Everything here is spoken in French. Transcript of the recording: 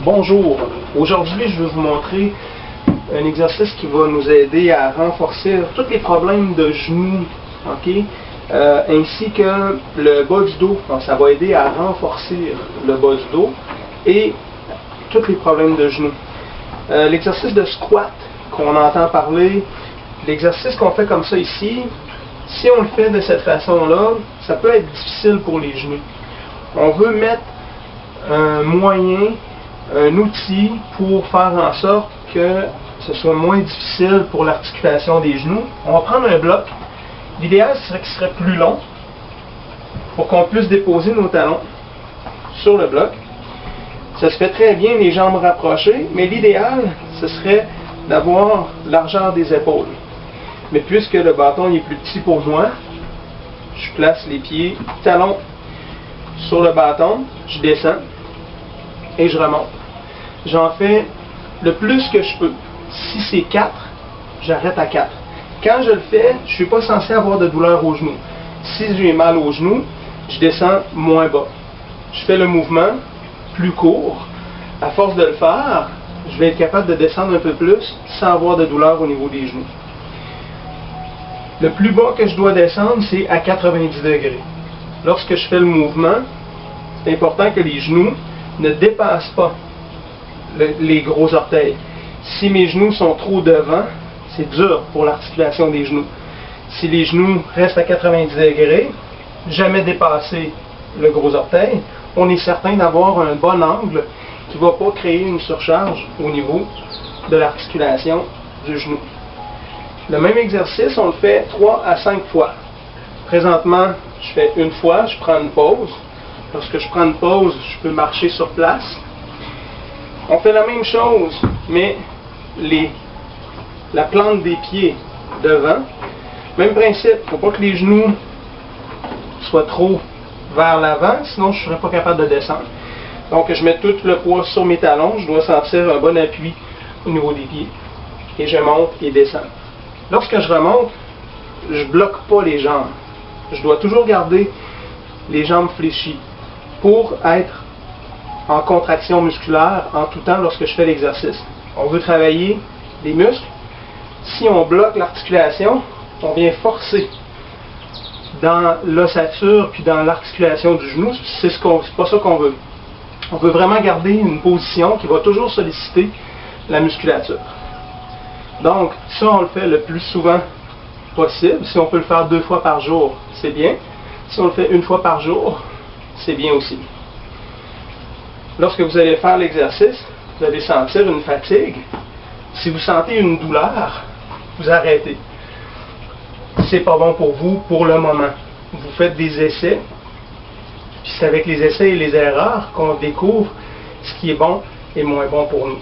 Bonjour, aujourd'hui je vais vous montrer un exercice qui va nous aider à renforcer tous les problèmes de genoux, ainsi que le bas du dos. Donc, ça va aider à renforcer le bas du dos et tous les problèmes de genoux. L'exercice de squat qu'on entend parler, l'exercice qu'on fait comme ça ici, si on le fait de cette façon-là, ça peut être difficile pour les genoux. On veut mettre un moyen, un outil pour faire en sorte que ce soit moins difficile pour l'articulation des genoux. On va prendre un bloc. L'idéal serait qu'il serait plus long pour qu'on puisse déposer nos talons sur le bloc. Ça se fait très bien les jambes rapprochées, mais l'idéal, ce serait d'avoir largeur des épaules. Mais puisque le bâton est plus petit pour moi, je place les pieds, talons sur le bâton, je descends et je remonte. J'en fais le plus que je peux. Si c'est 4, j'arrête à 4. Quand je le fais, je ne suis pas censé avoir de douleur au genou. Si j'ai mal au genou, je descends moins bas. Je fais le mouvement plus court. À force de le faire, je vais être capable de descendre un peu plus sans avoir de douleur au niveau des genoux. Le plus bas que je dois descendre, c'est à 90 degrés. Lorsque je fais le mouvement, c'est important que les genoux ne dépassent pas les gros orteils. Si mes genoux sont trop devant, c'est dur pour l'articulation des genoux. Si les genoux restent à 90 degrés, jamais dépasser le gros orteil, on est certain d'avoir un bon angle qui ne va pas créer une surcharge au niveau de l'articulation du genou. Le même exercice, on le fait 3 à 5 fois. Présentement, je fais une fois, je prends une pause. Lorsque je prends une pause, je peux marcher sur place. On fait la même chose, mais la plante des pieds devant. Même principe, il ne faut pas que les genoux soient trop vers l'avant, sinon je ne serais pas capable de descendre. Donc je mets tout le poids sur mes talons, je dois sentir un bon appui au niveau des pieds. Et je monte et descends. Lorsque je remonte, je ne bloque pas les jambes. Je dois toujours garder les jambes fléchies pour être en contraction musculaire en tout temps lorsque je fais l'exercice. On veut travailler les muscles. Si on bloque l'articulation, on vient forcer dans l'ossature puis dans l'articulation du genou. C'est pas ça qu'on veut. On veut vraiment garder une position qui va toujours solliciter la musculature. Donc, ça, on le fait le plus souvent possible. Si on peut le faire 2 fois par jour, c'est bien. Si on le fait 1 fois par jour, c'est bien aussi. Lorsque vous allez faire l'exercice, vous allez sentir une fatigue. Si vous sentez une douleur, vous arrêtez. C'est pas bon pour vous pour le moment. Vous faites des essais, puis c'est avec les essais et les erreurs qu'on découvre ce qui est bon et moins bon pour nous.